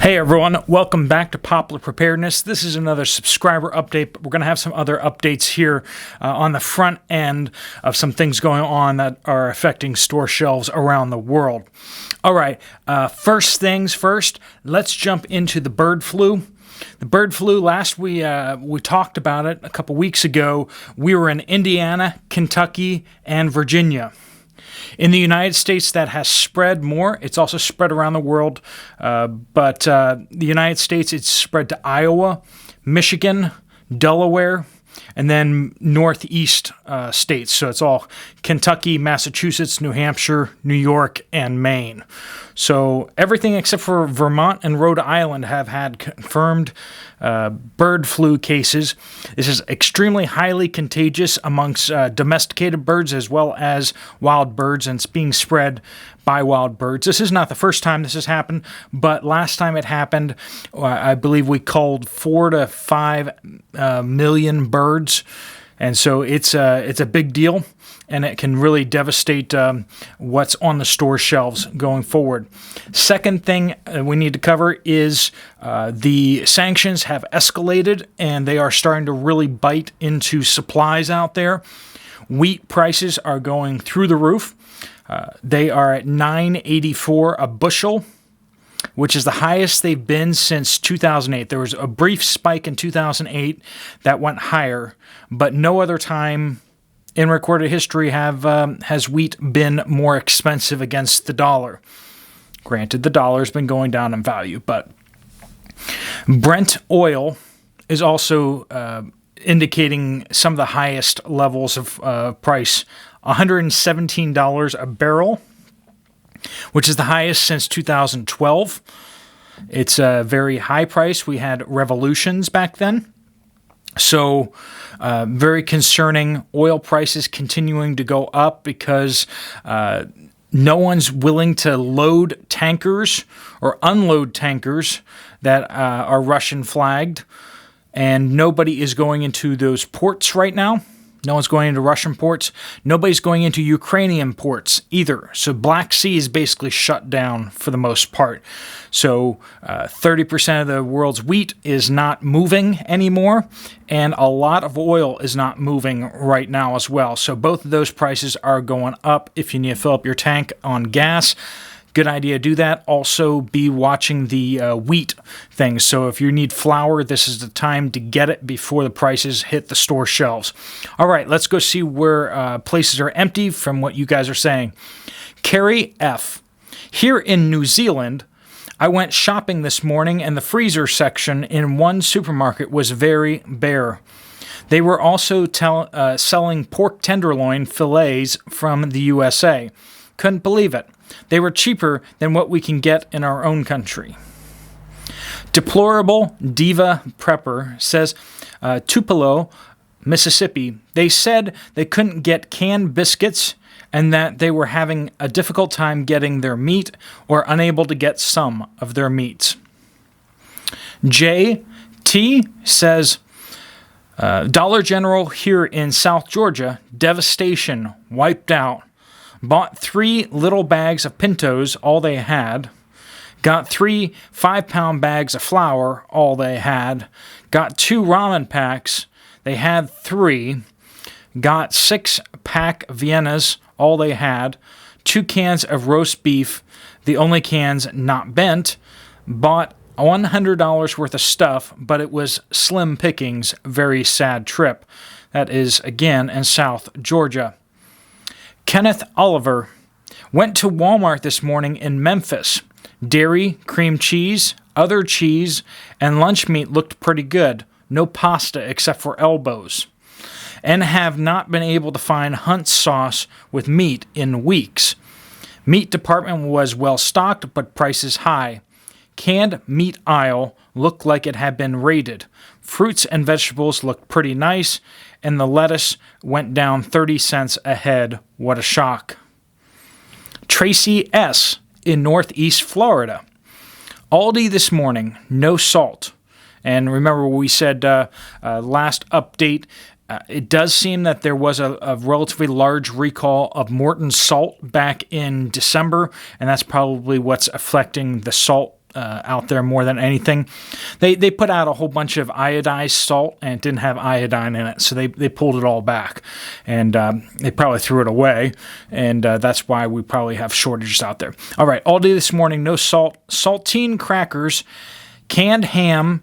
Hey everyone, welcome back to Poplar Preparedness. This is another subscriber update, but we're going to have some other updates here on the front end of some things going on that are affecting store shelves around the world. All right, first things first, let's jump into the bird flu. The bird flu, last we talked about it a couple weeks ago. We were in Indiana, Kentucky, and Virginia. In the United States, that has spread more. It's also spread around the world. But the United States, it's spread to Iowa, Michigan, Delaware, and then northeast states. So it's all Kentucky, Massachusetts, New Hampshire, New York, and Maine. So everything except for Vermont and Rhode Island have had confirmed bird flu cases. This is extremely highly contagious amongst domesticated birds as well as wild birds, and it's being spread by wild birds. This is not the first time this has happened, but last time it happened, I believe we culled 4 to 5 million birds, and so it's a big deal, and it can really devastate what's on the store shelves going forward. Second thing we need to cover is the sanctions have escalated, and they are starting to really bite into supplies out there. Wheat prices are going through the roof. They are at $9.84 a bushel, which is the highest they've been since 2008. There was a brief spike in 2008 that went higher, but no other time in recorded history has wheat been more expensive against the dollar. Granted, the dollar's been going down in value, but Brent oil is also indicating some of the highest levels of price. $117 a barrel, which is the highest since 2012. It's a very high price. We had revolutions back then. So very concerning. Oil prices continuing to go up because no one's willing to load tankers or unload tankers that are Russian flagged, and nobody is going into those ports right now. No one's going into Russian ports. Nobody's going into Ukrainian ports either. So Black Sea is basically shut down for the most part. So 30% of the world's wheat is not moving anymore, and a lot of oil is not moving right now as well. So both of those prices are going up. If you need to fill up your tank on gas, good idea to do that. Also, be watching the wheat things. So if you need flour, this is the time to get it before the prices hit the store shelves. All right, let's go see where places are empty from what you guys are saying. Carrie F. Here in New Zealand, I went shopping this morning, and the freezer section in one supermarket was very bare. They were also selling pork tenderloin fillets from the USA. Couldn't believe it. They were cheaper than what we can get in our own country. Deplorable Diva Prepper says, Tupelo, Mississippi, they said they couldn't get canned biscuits and that they were having a difficult time getting their meat or unable to get some of their meats. J.T. says, Dollar General here in South Georgia, devastation, wiped out. Bought 3 little bags of Pintos, all they had. Got 3 5-pound bags of flour, all they had. Got 2 ramen packs, they had 3. Got 6-pack Viennas, all they had. 2 cans of roast beef, the only cans not bent. Bought $100 worth of stuff, but it was slim pickings. Very sad trip. That is, again, in South Georgia. Kenneth Oliver went to Walmart this morning in Memphis. Dairy, cream cheese, other cheese, and lunch meat looked pretty good. No pasta except for elbows. And have not been able to find Hunt's sauce with meat in weeks. Meat department was well stocked, but prices high. Canned meat aisle looked like it had been raided. Fruits and vegetables looked pretty nice, and the lettuce went down 30 cents a head. What a shock. Tracy S. in Northeast Florida. Aldi this morning, no salt. And remember we said last update, it does seem that there was a relatively large recall of Morton salt back in December, and that's probably what's affecting the salt out there more than anything. They put out a whole bunch of iodized salt and it didn't have iodine in it, so they pulled it all back, and they probably threw it away, and that's why we probably have shortages out there. All right, Aldi this morning, no salt, saltine crackers, canned ham,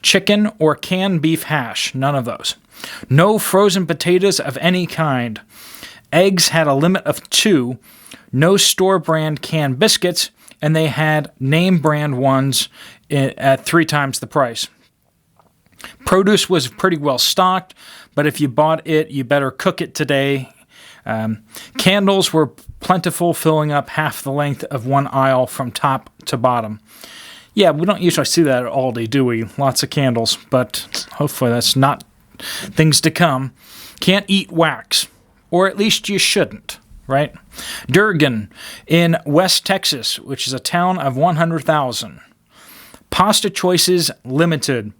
chicken, or canned beef hash, none of those. No frozen potatoes of any kind. Eggs had a limit of 2. No store brand canned biscuits, and they had name brand ones at 3 times the price. Produce was pretty well stocked, but if you bought it, you better cook it today. Candles were plentiful, filling up half the length of one aisle from top to bottom. Yeah, we don't usually see that at Aldi, do we? Lots of candles, but hopefully that's not things to come. Can't eat wax, or at least you shouldn't. Right? Durgan in West Texas, which is a town of 100,000. Pasta choices limited.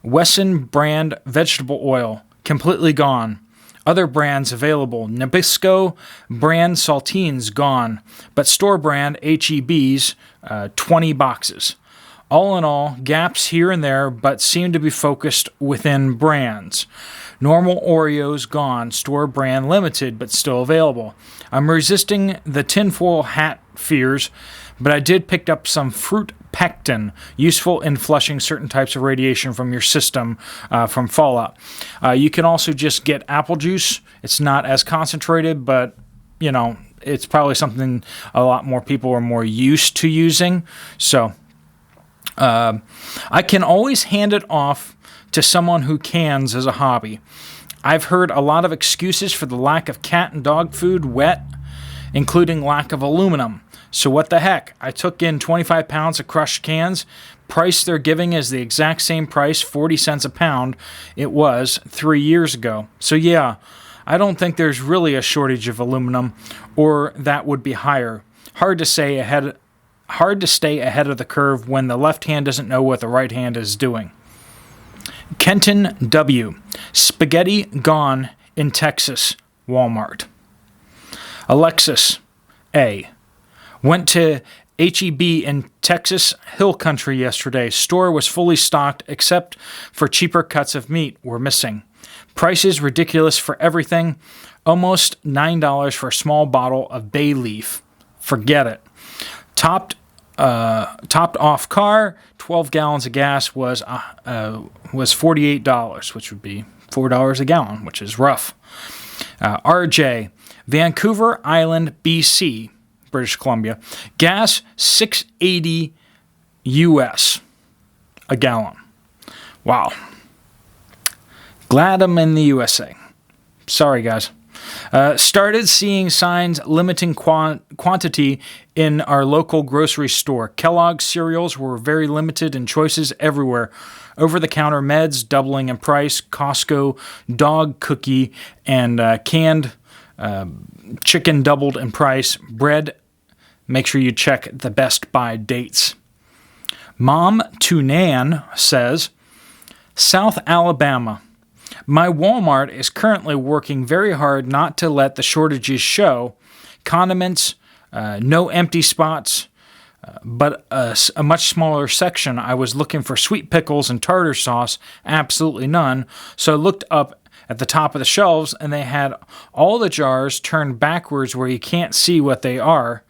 Wesson brand vegetable oil, completely gone. Other brands available. Nabisco brand saltines gone, but store brand HEB's 20 boxes. All in all, gaps here and there, but seem to be focused within brands. Normal Oreos gone, store brand limited, but still available. I'm resisting the tinfoil hat fears, but I did pick up some fruit pectin, useful in flushing certain types of radiation from your system from fallout. You can also just get apple juice. It's not as concentrated, but, you know, it's probably something a lot more people are more used to using. So I can always hand it off to someone who cans as a hobby. I've heard a lot of excuses for the lack of cat and dog food wet, including lack of aluminum. So what the heck? I took in 25 pounds of crushed cans. Price they're giving is the exact same price, 40 cents a pound, it was 3 years ago. So yeah, I don't think there's really a shortage of aluminum, or that would be higher. Hard to stay ahead of the curve when the left hand doesn't know what the right hand is doing. Kenton W. Spaghetti gone in Texas, Walmart. Alexis A. Went to HEB in Texas Hill Country yesterday. Store was fully stocked except for cheaper cuts of meat were missing. Prices ridiculous for everything. Almost $9 for a small bottle of bay leaf. Forget it. Topped off car, 12 gallons of gas was $48, which would be $4 a gallon, which is rough. RJ, Vancouver Island, BC, British Columbia, gas $6.80 US a gallon. Wow. Glad I'm in the USA. Sorry, guys. Started seeing signs limiting quantity in our local grocery store. Kellogg's cereals were very limited in choices everywhere. Over-the-counter meds doubling in price. Costco dog cookie and canned chicken doubled in price. Bread, make sure you check the Best Buy dates. Mom to Nan says, South Alabama. My Walmart is currently working very hard not to let the shortages show. Condiments, no empty spots, but a much smaller section. I was looking for sweet pickles and tartar sauce, absolutely none. So I looked up at the top of the shelves, and they had all the jars turned backwards where you can't see what they are.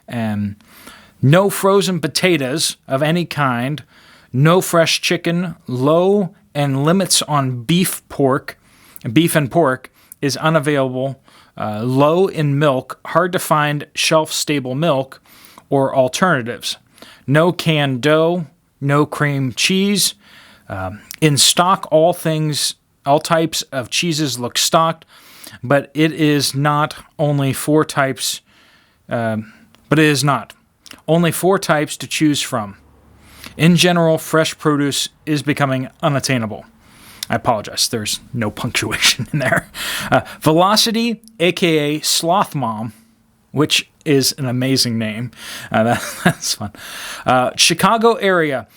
No frozen potatoes of any kind, no fresh chicken, low and limits on beef and pork is unavailable, low in milk, hard to find shelf-stable milk or alternatives. No canned dough, no cream cheese. In stock, all types of cheeses look stocked, but it is not only 4 types, only 4 types to choose from. In general, fresh produce is becoming unattainable. I apologize, there's no punctuation in there. Velocity, a.k.a. Sloth Mom, which is an amazing name. That's fun. Chicago area.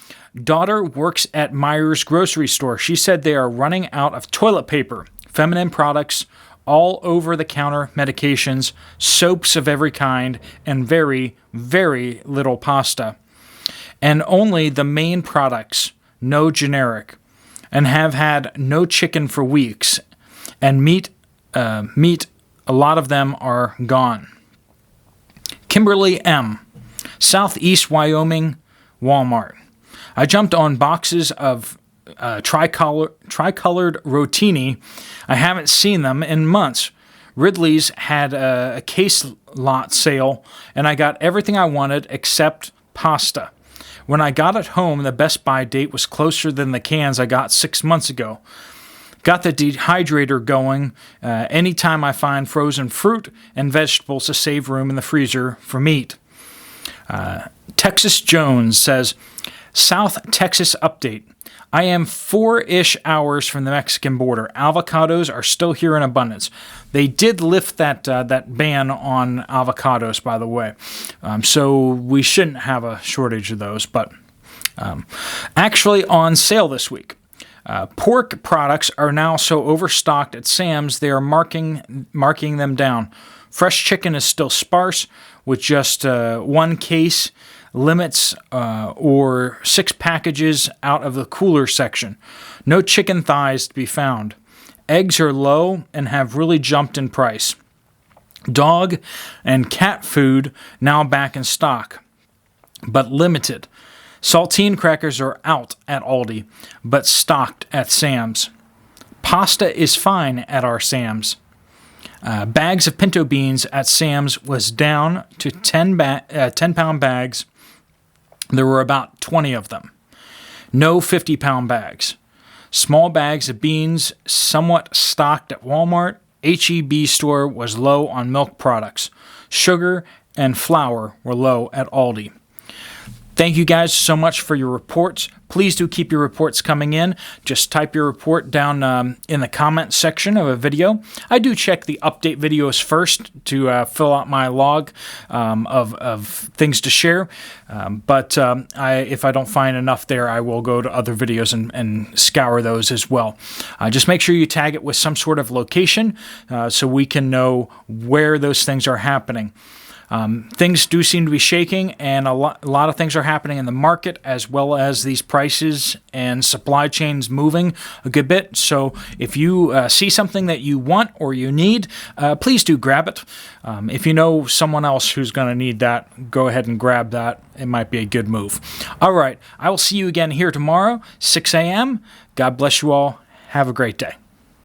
Daughter works at Meijer's grocery store. She said they are running out of toilet paper, feminine products, all over-the-counter medications, soaps of every kind, and very, very little pasta. and only the main products, no generic, and have had no chicken for weeks, and meat, a lot of them are gone. Kimberly M., Southeast Wyoming, Walmart. I jumped on boxes of tricolored rotini. I haven't seen them in months. Ridley's had a case lot sale, and I got everything I wanted except pasta. When I got it home, the Best By date was closer than the cans I got 6 months ago. Got the dehydrator going anytime I find frozen fruit and vegetables to save room in the freezer for meat. Texas Jones says, South Texas update. I am 4-ish hours from the Mexican border. Avocados are still here in abundance. They did lift that ban on avocados, by the way. So we shouldn't have a shortage of those, but actually on sale this week. Pork products are now so overstocked at Sam's, they are marking them down. Fresh chicken is still sparse, with just one case limits or 6 packages out of the cooler section. No chicken thighs to be found. Eggs are low and have really jumped in price. Dog and cat food now back in stock, but limited. Saltine crackers are out at Aldi, but stocked at Sam's. Pasta is fine at our Sam's. Bags of pinto beans at Sam's was down to 10-pound bags. There were about 20 of them. No 50-pound bags. Small bags of beans somewhat stocked at Walmart. H-E-B store was low on milk products. Sugar and flour were low at Aldi. Thank you guys so much for your reports. Please do keep your reports coming in. Just type your report down in the comment section of a video. I do check the update videos first to fill out my log of things to share. But if I don't find enough there, I will go to other videos and scour those as well. Just make sure you tag it with some sort of location so we can know where those things are happening. Things do seem to be shaking, and a lot of things are happening in the market, as well as these prices and supply chains moving a good bit. So if you see something that you want or you need, please do grab it. If you know someone else who's going to need that, go ahead and grab that. It might be a good move. All right. I will see you again here tomorrow, 6 a.m. God bless you all. Have a great day.